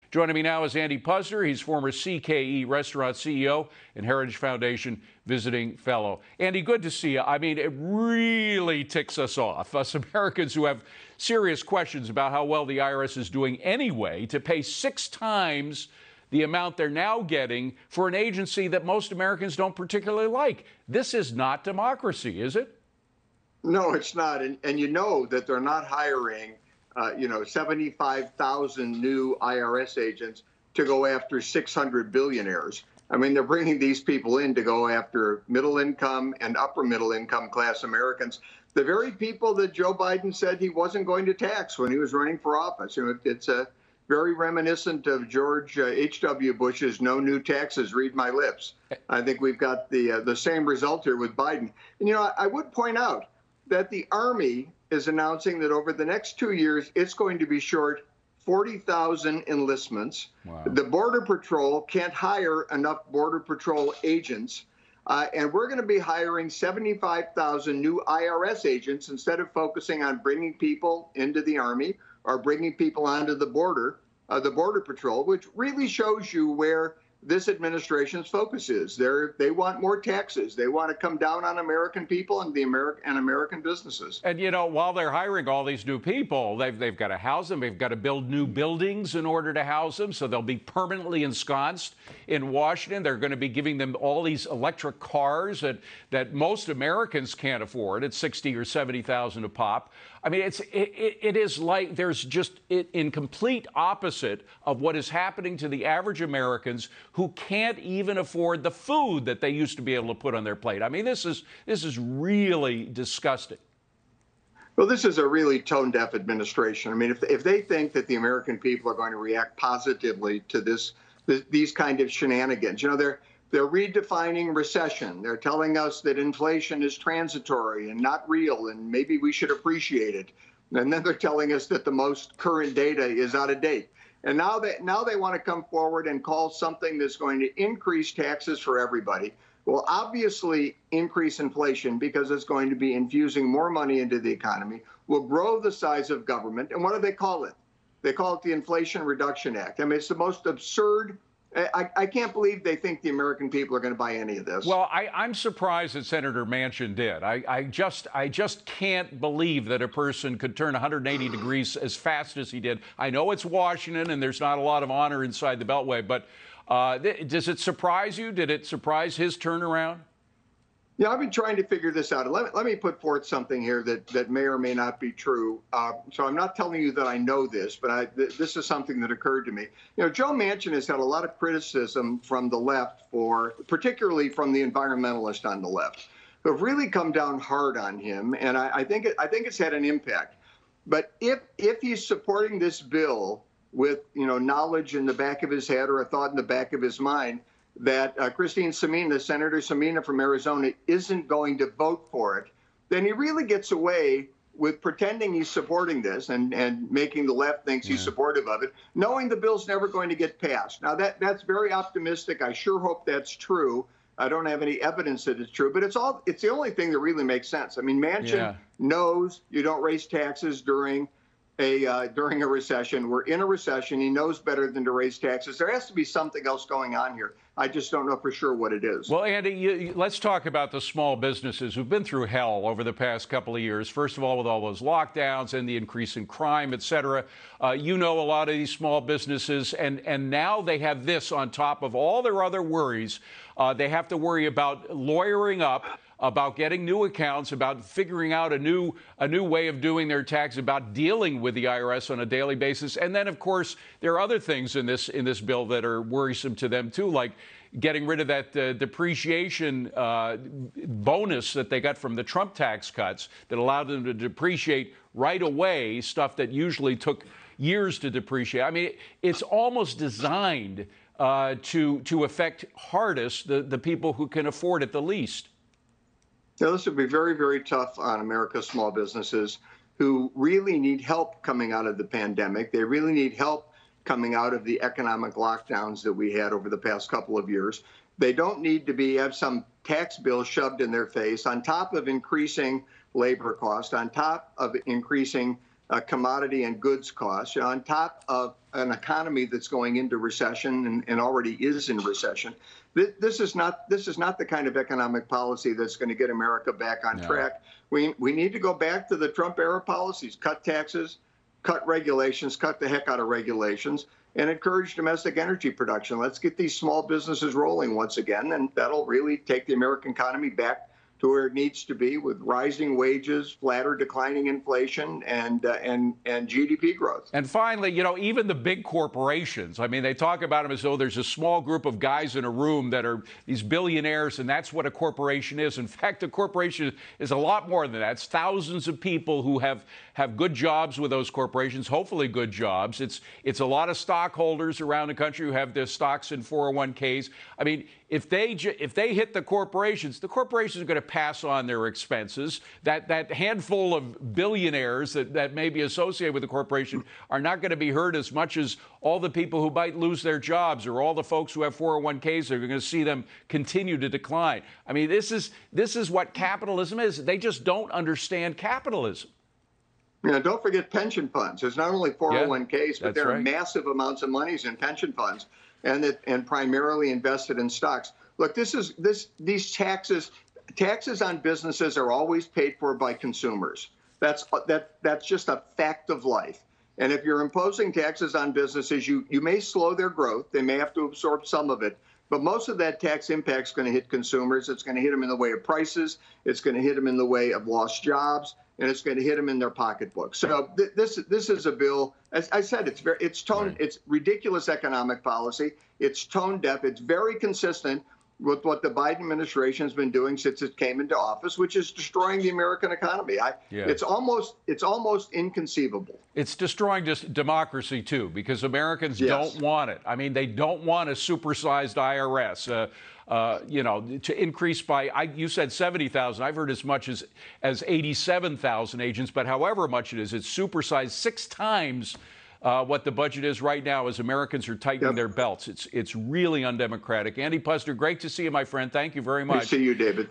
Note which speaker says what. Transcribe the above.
Speaker 1: Joining me now is Andy Puzder. He's former CKE restaurant CEO and Heritage Foundation visiting fellow. Andy, good to see you. I mean, it really ticks us off, us Americans who have serious questions about how well the IRS is doing anyway, to pay 6 times the amount they're now getting for an agency that most Americans don't particularly like. This is not democracy, is it?
Speaker 2: No, it's not. And you know that they're not hiring 75,000 new IRS agents to go after 600 billionaires. I mean, they're bringing these people in to go after middle income and upper middle income class Americans, the very people that Joe Biden said he wasn't going to tax when he was running for office. It's very reminiscent of George H.W. Bush's "No new taxes, read my lips." I think we've got the same result here with Biden. And, I would point out that the Army is announcing that over the next 2 years, it's going to be short 40,000 enlistments.
Speaker 1: Wow.
Speaker 2: The Border Patrol can't hire enough Border Patrol agents. And we're going to be hiring 75,000 new IRS agents instead of focusing on bringing people into the Army or bringing people onto the Border Patrol, which really shows you where this administration's focus is. They want more taxes. They want to come down on American people and American businesses.
Speaker 1: And, while they're hiring all these new people, they've got to house them. They've got to build new buildings in order to house them, so they'll be permanently ensconced in Washington. They're going to be giving them all these electric cars that most Americans can't afford at $60,000 or $70,000 a pop. I mean, it is like there's just in complete opposite of what is happening to the average Americans who can't even afford the food that they used to be able to put on their plate. I mean, this is really disgusting.
Speaker 2: Well, this is a really tone-deaf administration. I mean, if they think that the American people are going to react positively to these kind of shenanigans, they're redefining recession. They're telling us that inflation is transitory and not real, and maybe we should appreciate it. And then they're telling us that the most current data is out of date. And now they want to come forward and call something that's going to increase taxes for everybody. Will obviously increase inflation because it's going to be infusing more money into the economy, will grow the size of government. And what do they call it? They call it the Inflation Reduction Act. I mean, it's the most absurd. I can't believe they think the American people are going to buy any of this.
Speaker 1: Well, I'm surprised that Senator Manchin did. I just can't believe that a person could turn 180 degrees as fast as he did. I know it's Washington and there's not a lot of honor inside the Beltway, but does it surprise you? Did it surprise his turnaround?
Speaker 2: Yeah, I've been trying to figure this out. Let me put forth something here that may or may not be true. So I'm not telling you that I know this, but this is something that occurred to me. Joe Manchin has had a lot of criticism from the left, particularly from the environmentalists on the left, who have really come down hard on him, and I think it's had an impact. But if he's supporting this bill with knowledge in the back of his head or a thought in the back of his mind that Christine Semina, Senator Semina from Arizona, isn't going to vote for it, then he really gets away with pretending he's supporting this and making the left thinks he's supportive of it, knowing the bill's never going to get passed. Now, that's very optimistic. I sure hope that's true. I don't have any evidence that it's true, but it's the only thing that really makes sense. I mean, Manchin knows you don't raise taxes during a recession. We're in a recession. He knows better than to raise taxes. There has to be something else going on here. I just don't know for sure what it is.
Speaker 1: Well, Andy, let's talk about the small businesses who've been through hell over the past couple of years. First of all, with all those lockdowns and the increase in crime, et cetera. A lot of these small businesses, and now they have this on top of all their other worries. They have to worry about lawyering up, about getting new accounts, about figuring out a new way of doing their tax, about dealing with the IRS on a daily basis. And then, of course, there are other things in this bill that are worrisome to them, too, like getting rid of that depreciation bonus that they got from the Trump tax cuts that allowed them to depreciate right away stuff that usually took years to depreciate. I mean, it's almost designed to affect hardest the people who can afford it the least.
Speaker 2: Now, this would be very, very tough on America's small businesses who really need help coming out of the pandemic. They really need help coming out of the economic lockdowns that we had over the past couple of years. They don't need to have some tax bill shoved in their face on top of increasing labor costs, on top of increasing commodity and goods costs, on top of an economy that's going into recession and already is in recession. This is not the kind of economic policy that's going to get America back on track. We need to go back to the Trump era policies: cut taxes, cut regulations, cut the heck out of regulations, and encourage domestic energy production. Let's get these small businesses rolling once again, and that'll really take the American economy back to where it needs to be, with rising wages, flatter declining inflation, and GDP growth.
Speaker 1: And finally, you know, even the big corporations, I mean, they talk about them as though there's a small group of guys in a room that are these billionaires, and that's what a corporation is. In fact, a corporation is a lot more than that. It's thousands of people who have good jobs with those corporations, hopefully good jobs. It's a lot of stockholders around the country who have their stocks in 401ks. I mean, if they hit the corporations are going to pass on their expenses. That handful of billionaires that may be associated with the corporation are not going to be hurt as much as all the people who might lose their jobs, or all the folks who have 401ks. Are going to see them continue to decline. I mean, this is what capitalism is. They just don't understand capitalism.
Speaker 2: Don't forget pension funds. There's not only 401ks, but there are massive amounts of monies in pension funds, and primarily invested in stocks. Look, these taxes on businesses are always paid for by consumers. That's just a fact of life. And if you're imposing taxes on businesses, you may slow their growth. They may have to absorb some of it. But most of that tax impact is going to hit consumers. It's going to hit them in the way of prices. It's going to hit them in the way of lost jobs, and it's going to hit them in their pocketbook. So this is a bill. As I said, it's ridiculous economic policy. It's tone deaf. It's very consistent with what the Biden administration has been doing since it came into office, which is destroying the American economy. It's almost inconceivable. It's destroying
Speaker 1: democracy, too, because Americans don't want it. I mean, they don't want a supersized IRS. To increase by, you said 70,000. I've heard as much as 87,000 agents, but however much it is, it's supersized 6 times what the budget is right now, as Americans are tightening their belts. It's really undemocratic. Andy Puzder, great to see you, my friend. Thank you very much.
Speaker 2: Good to see you, David.